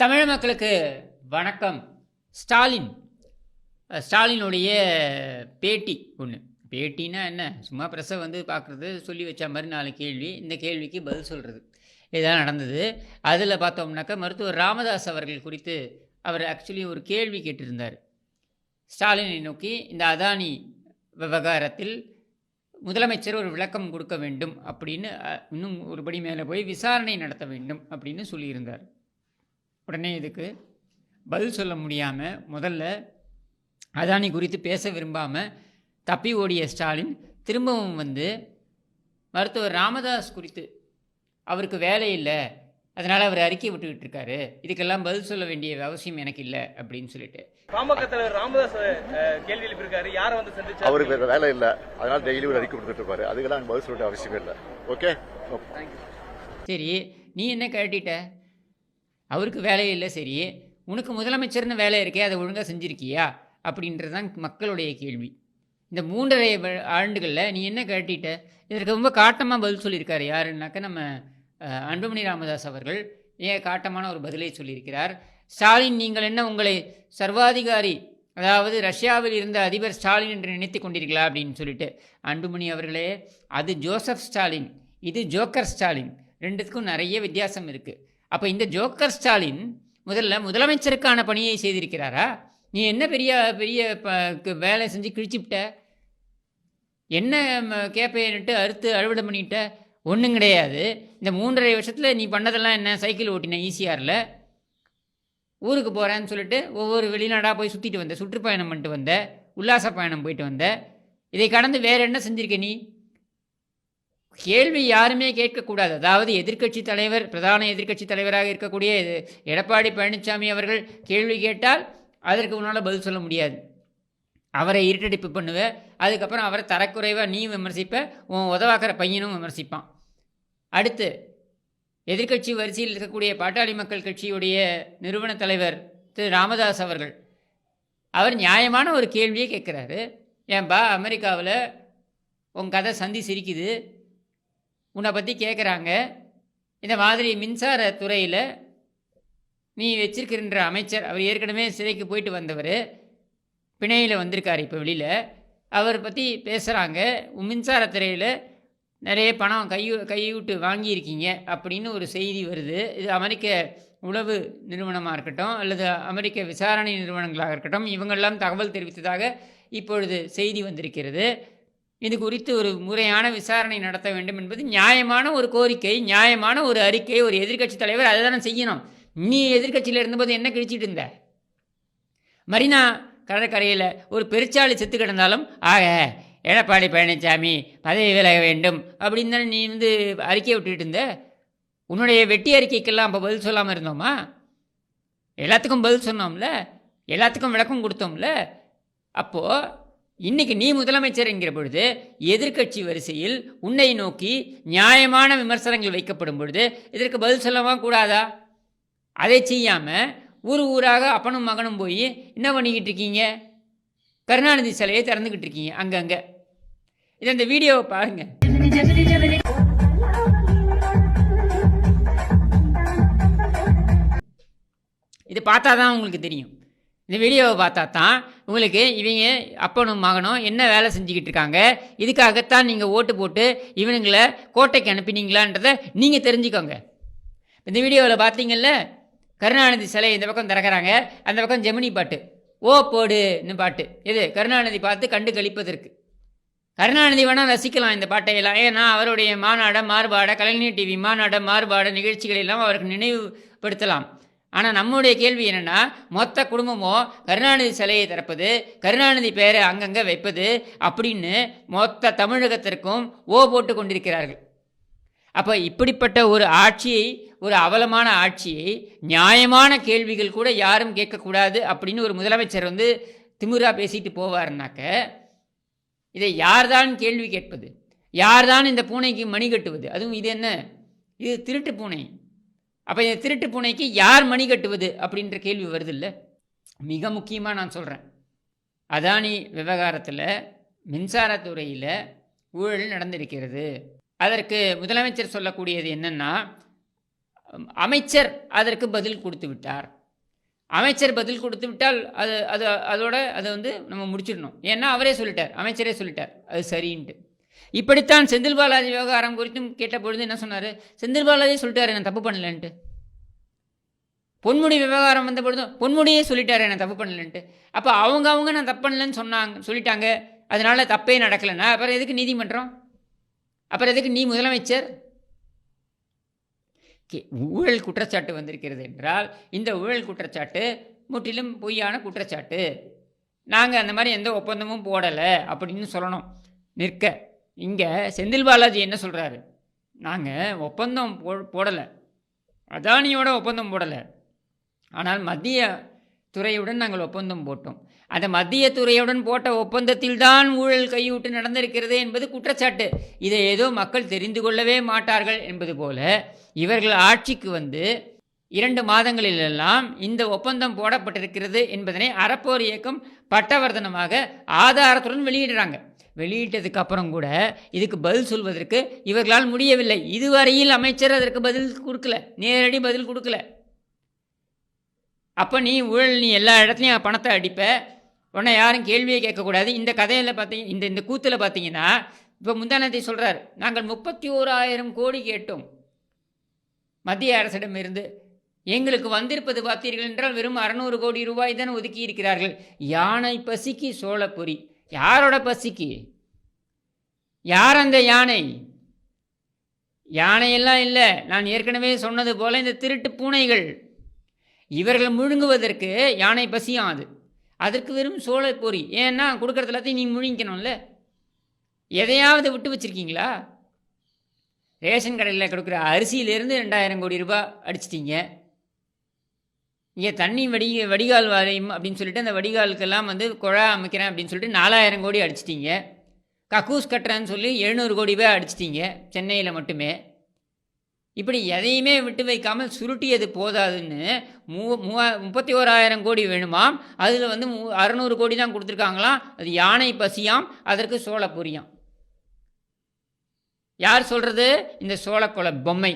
தமிழ் மக்களுக்கு வணக்கம். ஸ்டாலினுடைய பேட்டி ஒன்று. பேட்டினா என்ன, சும்மா ப்ரெஸ்ஸை பார்க்குறது, சொல்லி வச்ச மாதிரி 4 கேள்வி, இந்த கேள்விக்கு பதில் சொல்கிறது, இதுதான் நடந்தது. அதில் பார்த்தோம்னாக்கா மருத்துவர் ராமதாஸ் அவர்கள் குறித்து அவர் ஆக்சுவலி ஒரு கேள்வி கேட்டிருந்தார். ஸ்டாலினை நோக்கி இந்த அதானி விவகாரத்தில் முதலமைச்சர் ஒரு விளக்கம் கொடுக்க வேண்டும் அப்படின்னு, இன்னும் ஒருபடி மேலே போய் விசாரணை நடத்த வேண்டும் அப்படின்னு சொல்லியிருந்தார். உடனே இதுக்கு பதில் சொல்ல முடியாமல் முதல்ல அதானி குறித்து பேச விரும்பாமல் தப்பி ஓடிய ஸ்டாலின் திரும்பவும் மருத்துவர் ராமதாஸ் குறித்து அவருக்கு வேலை இல்லை, அதனால் அவர் அறிக்கை விட்டுக்கிட்டு இருக்காரு, இதுக்கெல்லாம் பதில் சொல்ல வேண்டிய அவசியம் எனக்கு இல்லை அப்படின்னு சொல்லிட்டு பாமக தலைவர் ராமதாஸ் கேள்வி எழுப்பியிருக்காரு. யாரை சந்திச்சு அவருக்கு வேற வேலை இல்லை, அதனால டெய்லி ஒரு அறிக்கை விட்டுட்டு இருப்பாரு, அதுக்கெல்லாம் பதில் சொல்ல அவசியம் இல்லை. ஓகே, சரி, நீ என்ன கேட்டிட்ட? அவருக்கு வேலை இல்லை, சரி, உனக்கு முதலமைச்சர்னு வேலை இருக்கே, அதை ஒழுங்காக செஞ்சுருக்கியா அப்படின்றது தான் மக்களுடைய கேள்வி. இந்த 3.5 ஆண்டுகளில் நீ என்ன கேட்டிட்ட? இதற்கு ரொம்ப காட்டமாக பதில் சொல்லியிருக்காரு. யாருன்னாக்கா நம்ம அன்புமணி ராமதாஸ் அவர்கள் காட்டமான ஒரு பதிலை சொல்லியிருக்கிறார். ஸ்டாலின், நீங்கள் என்ன உங்களை சர்வாதிகாரி, அதாவது ரஷ்யாவில் இருந்த அதிபர் ஸ்டாலின் என்று நினைத்து கொண்டீர்களா அப்படின்னு சொல்லிட்டு. அன்புமணி அவர்களே, அது ஜோசப் ஸ்டாலின், இது ஜோக்கர் ஸ்டாலின், ரெண்டுத்துக்கும் நிறைய வித்தியாசம் இருக்குது. அப்போ இந்த ஜோக்கர் ஸ்டாலின் முதலமைச்சருக்கான பணியை செய்திருக்கிறாரா? நீ என்ன பெரிய பெரிய வேலை செஞ்சு கிழிச்சுவிட்ட? என்ன கேப்பையன்ட்டு அறுத்து அறுவடை பண்ணிட்ட? ஒன்றும் கிடையாது. இந்த 3.5 வருஷத்தில் நீ பண்ணதெல்லாம் என்ன? சைக்கிள் ஓட்டின ஈசிஆரில், ஊருக்கு போகிறேன்னு சொல்லிட்டு ஒவ்வொரு வெளிநாடாக போய் சுற்றிட்டு வந்த, சுற்றுப்பயணம் பண்ணிட்டு வந்த, உல்லாச பயணம் போயிட்டு வந்த, இதை கடந்து வேறு என்ன செஞ்சுருக்க நீ? கேள்வி யாருமே கேட்கக்கூடாது. அதாவது எதிர்க்கட்சி தலைவர், பிரதான எதிர்க்கட்சி தலைவராக இருக்கக்கூடிய எடப்பாடி பழனிசாமி அவர்கள் கேள்வி கேட்டால் அதற்கு உன்னால் பதில் சொல்ல முடியாது. அவரை இருட்டடிப்பு பண்ணுவேன், அதுக்கப்புறம் அவரை தரக்குறைவாக நீ விமர்சிப்ப, உன் உதவாக்கிற பையனும் விமர்சிப்பான். அடுத்து எதிர்க்கட்சி வரிசையில் இருக்கக்கூடிய பாட்டாளி மக்கள் கட்சியுடைய நிறுவன தலைவர் திரு ராமதாஸ் அவர்கள், அவர் நியாயமான ஒரு கேள்வியை கேட்குறாரு. ஏன்பா, அமெரிக்காவில் உன் கதை சந்தி சிரிக்குது, உன்னை பற்றி கேட்குறாங்க, இந்த மாதிரி மின்சார துறையில் நீ வச்சிருக்கின்ற அமைச்சர், அவர் ஏற்கனவே சிறைக்கு போயிட்டு வந்தவர், பிணையில் வந்திருக்கார் இப்போ வெளியில், அவர் பற்றி பேசுகிறாங்க, மின்சாரத்துறையில் நிறைய பணம் கைவிட்டு வாங்கியிருக்கீங்க அப்படின்னு ஒரு செய்தி வருது. இது அமெரிக்க உளவு நிறுவனமாக இருக்கட்டும் அல்லது அமெரிக்க விசாரணை நிறுவனங்களாக இருக்கட்டும், இவங்கெல்லாம் தகவல் தெரிவித்ததாக இப்பொழுது செய்தி வந்திருக்கிறது. இது குறித்து ஒரு முறையான விசாரணை நடத்த வேண்டும் என்பது நியாயமான ஒரு கோரிக்கை, நியாயமான ஒரு அறிக்கை. ஒரு எதிர்க்கட்சி தலைவர் அதை தானே செய்யணும். நீ எதிர்க்கட்சியில் இருந்தபோது என்ன கிழிச்சிட்டு இருந்த? மரீனா கடற்கரையில் ஒரு பெருச்சாளி செத்து கிடந்தாலும் ஆக எடப்பாடி பழனிசாமி பதவி விலக வேண்டும் அப்படின்னு தானே நீ அறிக்கை விட்டுக்கிட்டு இருந்த. உன்னுடைய வெட்டி அறிக்கைக்கெல்லாம் அப்போ பதில் சொல்லாமல் இருந்தோமா? எல்லாத்துக்கும் பதில் சொன்னோம்ல, எல்லாத்துக்கும் விளக்கம் கொடுத்தோம்ல. அப்போது இன்றைக்கி நீ முதலமைச்சர் என்கிற பொழுது எதிர்க்கட்சி வரிசையில் உன்னை நோக்கி நியாயமான விமர்சனங்கள் வைக்கப்படும் பொழுது இதற்கு பதில் சொல்லவா கூடாதா? அதை செய்யாமல் ஊராக அப்பனும் மகனும் போய் என்ன பண்ணிக்கிட்டு இருக்கீங்க? கருணாநிதி சிலையை திறந்துக்கிட்டு இருக்கீங்க அங்கங்கே. இதை இந்த வீடியோவை பாருங்கள். இது பார்த்தா தான் உங்களுக்கு தெரியும். இந்த வீடியோவை பார்த்தா தான் உங்களுக்கு இவங்க அப்பனும் மகனும் என்ன வேலை செஞ்சுக்கிட்டு இருக்காங்க, இதுக்காகத்தான் நீங்கள் ஓட்டு போட்டு இவனுங்களை கோட்டைக்கு அனுப்பினீங்களான்றதை நீங்கள் தெரிஞ்சுக்கோங்க. இந்த வீடியோவில் பார்த்தீங்கல்ல, கருணாநிதி சிலை இந்த பக்கம் திறக்கிறாங்க, அந்த பக்கம் ஜெமினி பாட்டு, ஓ போடுன்னு பாட்டு. இது கருணாநிதி பார்த்து கண்டு கழிப்பதற்கு. கருணாநிதி வேணால் ரசிக்கலாம் இந்த பாட்டையெல்லாம், ஏன்னா அவருடைய மாநாட மாறுபாட, கலைஞர் டிவி மாநாட மாறுபாட நிகழ்ச்சிகளெல்லாம் அவருக்கு நினைவுபடுத்தலாம். ஆனால் நம்முடைய கேள்வி என்னென்னா, மொத்த குடும்பமோ கருணாநிதி சிலையை திறப்பது, கருணாநிதி பேரை அங்கங்கே வைப்பது அப்படின்னு மொத்த தமிழகத்திற்கும் ஓ போட்டு கொண்டிருக்கிறார்கள். அப்போ இப்படிப்பட்ட ஒரு ஆட்சியை, ஒரு அவலமான ஆட்சியை நியாயமான கேள்விகள் கூட யாரும் கேட்கக்கூடாது அப்படின்னு ஒரு முதலமைச்சர் திமிரா பேசிட்டு போவார்னாக்க, இதை யார்தான் கேள்வி கேட்பது? யார்தான் இந்த பூனைக்கு மணி கட்டுவது? அதுவும் இது என்ன, இது திருட்டு பூனை. அப்போ இந்த திருட்டு பூனைக்கு யார் மணி கட்டுவது அப்படின்ற கேள்வி வருது இல்லை? மிக முக்கியமாக நான் சொல்கிறேன், அதானி விவகாரத்தில் மின்சாரத்துறையில் ஊழல் நடந்திருக்கிறது. அதற்கு முதலமைச்சர் சொல்லக்கூடியது என்னென்னா, அமைச்சர் அதற்கு பதில் கொடுத்து விட்டார். அமைச்சர் பதில் கொடுத்து விட்டால் அதோட அதை வந்து நம்ம முடிச்சிடணும். ஏன்னா அவரே சொல்லிட்டார், அமைச்சரே சொல்லிட்டார் அது சரின்ட்டு. இப்படித்தான் செந்தில் பாலாஜி விவகாரம் குறித்தும் கேட்ட பொழுது என்ன சொன்னார், செந்தில் பாலாஜி சொல்லிட்டார் நான் தப்பு பண்ணலன்ட்டு. பொன்முடி விவகாரம் வந்த பொழுதும் பொன்முடியே சொல்லிட்டார் நான் தப்பு பண்ணலன்ட்டு. அப்போ அவங்க நான் தப்பு பண்ணலன்னு சொல்லிட்டாங்க, அதனால தப்பே நடக்கலைன்னா அப்புறம் எதுக்கு நீதிமன்றம், அப்புறம் எதுக்கு நீ முதலமைச்சர்? ஊழல் குற்றச்சாட்டு வந்திருக்கிறது என்றால் இந்த ஊழல் குற்றச்சாட்டு முற்றிலும் பொய்யான குற்றச்சாட்டு, நாங்கள் அந்த மாதிரி எந்த ஒப்பந்தமும் போடலை அப்படின்னு சொல்லணும் நிற்க. இங்கே செந்தில் பாலாஜி என்ன சொல்கிறாரு, நாங்கள் ஒப்பந்தம் போடலை, அதானியோட ஒப்பந்தம் போடலை, ஆனால் மத்திய துறையுடன் நாங்கள் ஒப்பந்தம் போட்டோம். அந்த மத்திய துறையுடன் போட்ட ஒப்பந்தத்தில் தான் ஊழல் கையூட்டு நடந்திருக்கிறது என்பது குற்றச்சாட்டு. இதை ஏதோ மக்கள் தெரிந்து கொள்ளவே மாட்டார்கள் என்பது போல இவர்கள் ஆட்சிக்கு வந்து 2 மாதங்களிலெல்லாம் இந்த ஒப்பந்தம் போடப்பட்டிருக்கிறது என்பதனை அறப்போர் இயக்கம் பட்டவர்த்தனமாக ஆதாரத்துடன் வெளியிடுறாங்க. வெளியிட்டதுக்கு அப்புறம் கூட இதுக்கு பதில் சொல்வதற்கு இவர்களால் முடியவில்லை. இதுவரையில் அமைச்சர் அதற்கு பதில் கொடுக்கல, நேரடி பதில் கொடுக்கல. அப்போ நீ ஊழல், நீ எல்லா இடத்துலையும் பணத்தை அடிப்ப, உடனே யாரும் கேள்வியை கேட்கக்கூடாது. இந்த கதையில் பார்த்தீங்க, இந்த கூத்தில் பார்த்தீங்கன்னா இப்போ முந்தானத்தை சொல்கிறார், நாங்கள் 31,000 கோடி கேட்டோம் மத்திய அரசிடமிருந்து, எங்களுக்கு வந்திருப்பது பார்த்தீர்கள் என்றால் வெறும் 600 கோடி ரூபாய் தான் ஒதுக்கி இருக்கிறார்கள். யானை பசிக்கு சோளப்பொரி. யாரோட பசிக்கு? யார் அந்த யானை? யானையெல்லாம் இல்லை, நான் ஏற்கனவே சொன்னது போல் இந்த திருட்டு பூனைகள், இவர்கள் முழுங்குவதற்கு யானை பசியும் அது. அதற்கு வெறும் சோளப்பொரி. ஏன்னா கொடுக்குறது எல்லாத்தையும் நீ முழுங்கிக்கணும்ல. எதையாவது விட்டு வச்சுருக்கீங்களா? ரேஷன் கடையில் கொடுக்குற அரிசியிலேருந்து 2,000 கோடி ரூபாய் அடிச்சிட்டிங்க. இங்கே தண்ணி வடிகால் வாரியம் அப்படின்னு சொல்லிட்டு அந்த வடிகாலுக்கெல்லாம் வந்து குழா அமைக்கிறேன் அப்படின்னு சொல்லிட்டு 4,000 கோடி அடிச்சிட்டிங்க. கக்கூஸ் கட்டுறேன்னு சொல்லி 700 கோடி ரூபாய் அடிச்சிட்டிங்க சென்னையில் மட்டுமே. இப்படி எதையுமே விட்டு வைக்காமல் சுருட்டியது போதாதுன்னு 31,000 கோடி வேணுமாம். அதில் வந்து 600 கோடி தான் கொடுத்துருக்காங்களாம். அது யானை பசியாம், அதற்கு சோளப்பொரியாம். யார் சொல்கிறது? இந்த சோளக்குள பொம்மை,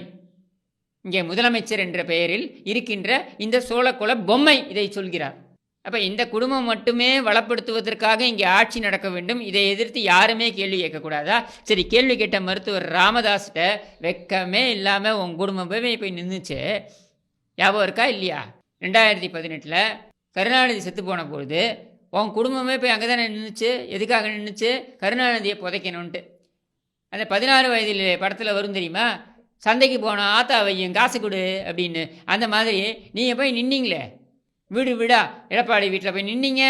இங்கே முதலமைச்சர் என்ற பெயரில் இருக்கின்ற இந்த சோளக்குள பொம்மை இதை சொல்கிறார். அப்போ இந்த குடும்பம் மட்டுமே வளப்படுத்துவதற்காக இங்கே ஆட்சி நடக்க வேண்டும், இதை எதிர்த்து யாருமே கேள்வி கேட்கக்கூடாதா? சரி, கேள்வி கேட்ட மருத்துவர் ராமதாஸ்கிட்ட வெக்கமே இல்லாமல் உன் குடும்பமே போய் நின்றுச்சு, ஞாபகம் இருக்கா இல்லையா? 2018 கருணாநிதி செத்து போன பொழுது உன் குடும்பமே போய் அங்கே தானே நின்றுச்சு. எதுக்காக நின்றுச்சு? கருணாநிதியை புதைக்கணுன்ட்டு. அந்த 16 வயதில் படத்தில் வரும் தெரியுமா, சந்தைக்கு போனோம் ஆத்தா வையும் காசு கொடு அப்படின்னு. அந்த மாதிரி நீங்கள் போய் நின்னீங்களே, வீடு வீடா எடப்பாடி வீட்டில் போய் நின்னீங்க,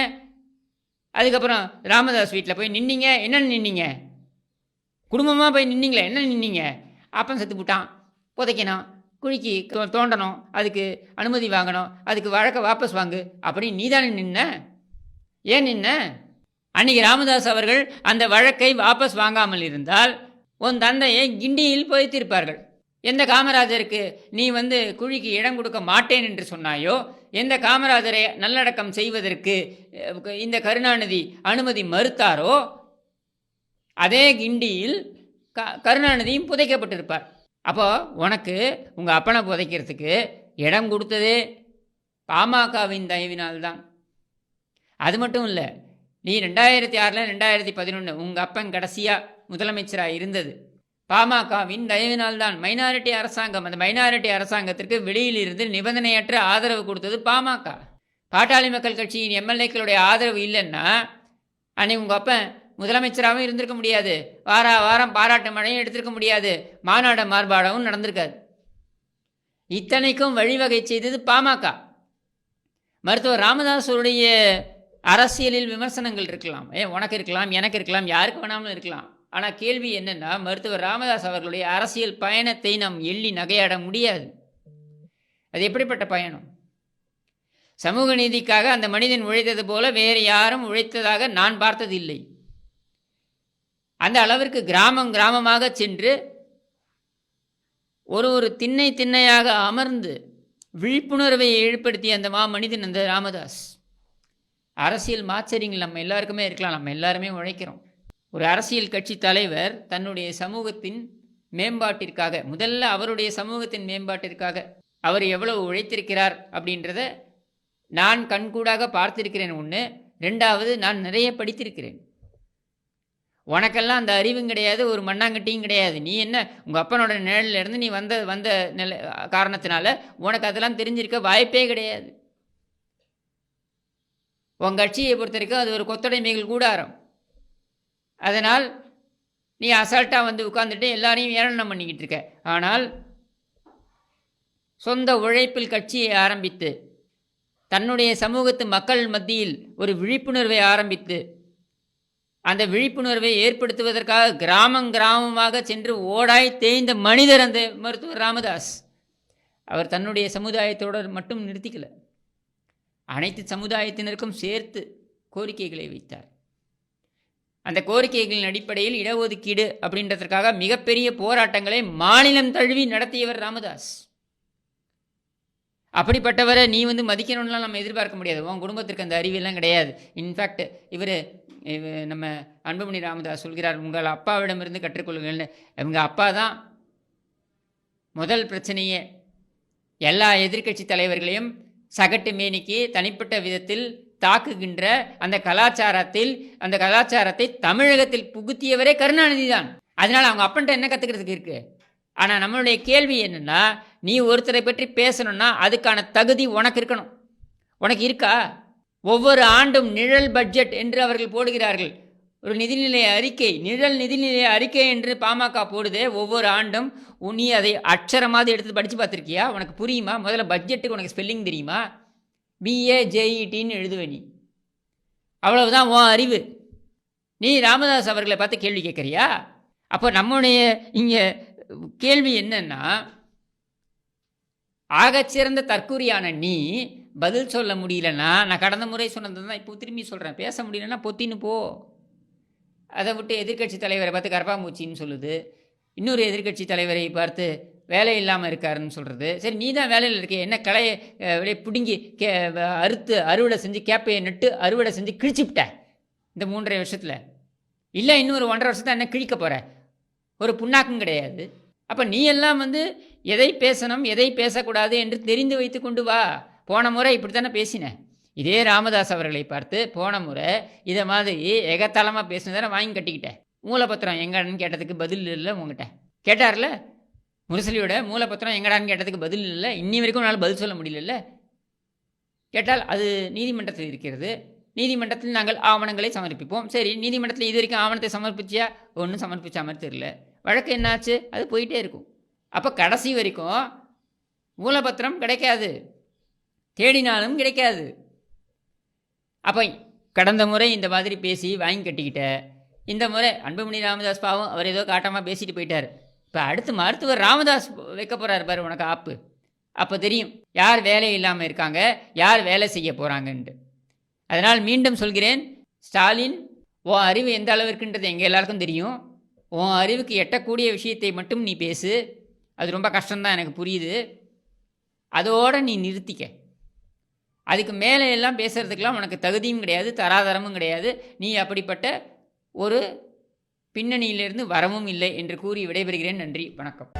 அதுக்கப்புறம் ராமதாஸ் வீட்டில் போய் நின்னீங்க. என்னென்னு நின்னீங்க? குடும்பமாக போய் நின்னீங்களே, என்ன நின்னீங்க? அப்பன் செத்து போட்டான், புதைக்கணும், குழிக்கு தோண்டணும், அதுக்கு அனுமதி வாங்கணும், அதுக்கு வழக்கை வாபஸ் வாங்கு அப்படின்னு நீ தானே நின்ன. ஏன் நின்ன? அன்றைக்கி ராமதாஸ் அவர்கள் அந்த வழக்கை வாபஸ் வாங்காமல் இருந்தால் உன் தந்தையை கிண்டியில் புதைத்திருப்பார்கள். எந்த காமராஜருக்கு நீ வந்து குழிக்கு இடம் கொடுக்க மாட்டேன் என்று சொன்னாயோ, எந்த காமராஜரை நல்லடக்கம் செய்வதற்கு இந்த கருணாநிதி அனுமதி மறுத்தாரோ, அதே கிண்டியில் கருணாநிதியும் புதைக்கப்பட்டிருப்பார். அப்போ உனக்கு உங்கள் அப்பனை புதைக்கிறதுக்கு இடம் கொடுத்ததே பாமகவின் தயவினால்தான். அது மட்டும் இல்லை, நீ 2006 2011 உங்கள் அப்பன் கடைசியாக முதலமைச்சராக இருந்தது பாமகவின் தயவினால்தான். மைனாரிட்டி அரசாங்கம், அந்த மைனாரிட்டி அரசாங்கத்திற்கு வெளியில் இருந்து நிபந்தனையற்ற ஆதரவு கொடுத்தது பாமக. பாட்டாளி மக்கள் கட்சியின் எம்எல்ஏக்களுடைய ஆதரவு இல்லைன்னா அன்னைக்கு உங்கள் அப்பன் முதலமைச்சராகவும் இருந்திருக்க முடியாது, வாரம் பாராட்டு மழையும் எடுத்திருக்க முடியாது, மாநாட மார்பாடமும் நடந்திருக்காது. இத்தனைக்கும் வழிவகை செய்தது பாமக. மருத்துவர் ராமதாஸுடைய அரசியலில் விமர்சனங்கள் இருக்கலாம், உனக்கு இருக்கலாம், எனக்கு இருக்கலாம், யாருக்கு வேணாலும் இருக்கலாம். ஆனால் கேள்வி என்னென்னா, மருத்துவர் ராமதாஸ் அவர்களுடைய அரசியல் பயணத்தை நாம் எள்ளி நகையாட முடியாது. அது எப்படிப்பட்ட பயணம்? சமூக நீதிக்காக அந்த மனிதன் உழைத்தது போல வேறு யாரும் உழைத்ததாக நான் பார்த்ததில்லை. அந்த அளவிற்கு கிராமம் கிராமமாக சென்று ஒரு திண்ணை திண்ணையாக அமர்ந்து விழிப்புணர்வை ஏற்படுத்திய அந்த மனிதன் அந்த ராமதாஸ். அரசியல் மாச்சரியங்கள் நம்ம எல்லாருக்குமே இருக்கலாம், நம்ம எல்லாருமே உழைக்கிறோம். ஒரு அரசியல் கட்சி தலைவர் தன்னுடைய சமூகத்தின் மேம்பாட்டிற்காக, முதல்ல அவருடைய சமூகத்தின் மேம்பாட்டிற்காக அவர் எவ்வளவு உழைத்திருக்கிறார் அப்படின்றத நான் கண்கூடாக பார்த்திருக்கிறேன். ஒன்று. ரெண்டாவது, நான் நிறைய படித்திருக்கிறேன். உனக்கெல்லாம் அந்த அறிவும் கிடையாது, ஒரு மண்ணாங்கட்டியும் கிடையாது. நீ என்ன உங்கள் அப்பனோட நிழல்ல இருந்து நீ வந்த நில காரணத்தினால உனக்கு அதெல்லாம் தெரிஞ்சிருக்க வாய்ப்பே கிடையாது. உன் கட்சியை பொறுத்த வரைக்கும் அது ஒரு கொத்தடைமைகள் கூடாரம். அதனால் நீ அசால்ட்டாக வந்து உட்காந்துட்டு எல்லாரையும் ஏளனம் பண்ணிக்கிட்டு இருக்க. ஆனால் சொந்த உழைப்பில் கட்சியை ஆரம்பித்து தன்னுடைய சமூகத்து மக்கள் மத்தியில் ஒரு விழிப்புணர்வை ஆரம்பித்து அந்த விழிப்புணர்வை ஏற்படுத்துவதற்காக கிராமமாக சென்று ஓடாய் தேய்ந்த மனிதர் அந்த மருத்துவர் ராமதாஸ். அவர் தன்னுடைய சமுதாயத்தோடு மட்டும் நிறுத்திக்கல, அனைத்து சமுதாயத்தினருக்கும் சேர்த்து கோரிக்கைகளை வைத்தார். அந்த கோரிக்கைகளின் அடிப்படையில் இடஒதுக்கீடு அப்படின்றதற்காக மிகப்பெரிய போராட்டங்களை மாநிலம் தழுவி நடத்தியவர் ராமதாஸ். அப்படிப்பட்டவரை நீ வந்து மதிக்கணும்லாம் நம்ம எதிர்பார்க்க முடியாது. உன் குடும்பத்திற்கு அந்த அறிவெல்லாம் கிடையாது. இன்ஃபேக்ட் இவர் நம்ம அன்புமணி ராமதாஸ் சொல்கிறார், உங்கள் அப்பாவிடமிருந்து கற்றுக்கொள்ளுங்கள்னு. இவங்க அப்பா தான் முதல் பிரச்சனையே. எல்லா எதிர்க்கட்சி தலைவர்களையும் சகட்டு மேனிக்கு தனிப்பட்ட விதத்தில் தாக்குகின்ற அந்த கலாச்சாரத்தை தமிழகத்தில் புகுத்தியவரே கருணாநிதி தான். அதனால் அவங்க அப்பன்ட்ட என்ன கற்றுக்கிறதுக்கு இருக்குது? ஆனால் நம்மளுடைய கேள்வி என்னென்னா, நீ ஒருத்தரை பற்றி பேசணும்னா அதுக்கான தகுதி உனக்கு இருக்கணும். உனக்கு இருக்கா? ஒவ்வொரு ஆண்டும் நிழல் பட்ஜெட் என்று அவர்கள் போடுகிறார்கள். ஒரு நிதிநிலை அறிக்கை, நிழல் நிதிநிலை அறிக்கை என்று பாமக போடுதே ஒவ்வொரு ஆண்டும். நீ அதை அக்ஷரமாவது எடுத்து படித்து பார்த்துருக்கியா? உனக்கு புரியுமா? முதல்ல பட்ஜெட்டுக்கு உனக்கு ஸ்பெல்லிங் தெரியுமா? BAJETன்னு எழுதுவே நீ. அவ்வளவுதான் உன் அறிவு. நீ ராமதாஸ் அவர்களை பார்த்து கேள்வி கேட்குறியா? அப்போ நம்முடைய இங்கே கேள்வி என்னன்னா, ஆகச்சிறந்த தற்கூரியான நீ பதில் சொல்ல முடியலன்னா, நான் கடந்த முறை சொன்னது தான் இப்போ திரும்பி சொல்கிறேன், பேச முடியலன்னா பொத்தின்னு போ. அதை விட்டு எதிர்க்கட்சி தலைவரை பார்த்து கரப்பாம்பூச்சின்னு சொல்லுது, இன்னொரு எதிர்க்கட்சி தலைவரை பார்த்து வேலை இல்லாமல் இருக்காருன்னு சொல்கிறது. சரி, நீ தான் வேலையில் இருக்க, என்ன களையை அப்படியே பிடுங்கி அறுத்து அறுவடை செஞ்சு கேப்பையை நட்டு அறுவடை செஞ்சு கிழிச்சுவிட்ட இந்த 3.5 வருஷத்தில்? இல்லை இன்னொரு 1.5 வருஷத்தை என்ன கிழிக்க போகிற? ஒரு புண்ணாக்கும் கிடையாது. அப்போ நீ எல்லாம் வந்து எதை பேசணும் எதை பேசக்கூடாது என்று தெரிந்து வைத்து கொண்டு வா. போன முறை இப்படி தானே பேசினேன். இதே ராமதாஸ் அவர்களை பார்த்து போன முறை இதை மாதிரி எகத்தளமாக பேசினதானே வாங்கி கட்டிக்கிட்டேன். மூலப்பத்திரம் எங்கடான்னு கேட்டதுக்கு பதில் இல்லை. உங்ககிட்ட கேட்டார்ல, முரசலியோட மூலப்பத்திரம் எங்கடான்னு கேட்டதுக்கு பதில் இல்லை. இன்னி வரைக்கும் உன்னால் பதில் சொல்ல முடியல. கேட்டால் அது நீதிமன்றத்தில் இருக்கிறது, நீதிமன்றத்தில் நாங்கள் ஆவணங்களை சமர்ப்பிப்போம். சரி, நீதிமன்றத்தில் இது வரைக்கும் ஆவணத்தை சமர்ப்பிச்சியா? ஒன்றும் சமர்ப்பிச்ச மாதிரி தெரியல. வழக்கு என்னாச்சு? அது போயிட்டே இருக்கும். அப்போ கடைசி வரைக்கும் மூலப்பத்திரம் கிடைக்காது, தேடினாலும் கிடைக்காது. அப்போ கடந்த முறை இந்த மாதிரி பேசி வாங்கி கட்டிக்கிட்ட, இந்த முறை அன்புமணி ராமதாஸ் பாவம் அவர் ஏதோ காட்டமாக பேசிட்டு போயிட்டார். இப்போ அடுத்து மருத்துவர் ராமதாஸ் வைக்க போகிறார் பாரு உனக்கு ஆப்பு. அப்போ தெரியும் யார் வேலை இல்லாமல் இருக்காங்க, யார் வேலை செய்ய போகிறாங்கன்ட்டு. அதனால் மீண்டும் சொல்கிறேன், ஸ்டாலின், உன் அறிவு எந்த அளவு இருக்குன்றது எங்கள் எல்லாருக்கும் தெரியும். உன் அறிவுக்கு எட்டக்கூடிய விஷயத்தை மட்டும் நீ பேசு. அது ரொம்ப கஷ்டம்தான், எனக்கு புரியுது. அதோடு நீ நிறுத்திக்க. அதுக்கு மேலே எல்லாம் பேசுகிறதுக்கெலாம் உனக்கு தகுதியும் கிடையாது, தராதரமும் கிடையாது. நீ அப்படிப்பட்ட ஒரு பின்னணியிலிருந்து வரவும் இல்லை என்று கூறி விடைபெறுகிறேன். நன்றி, வணக்கம்.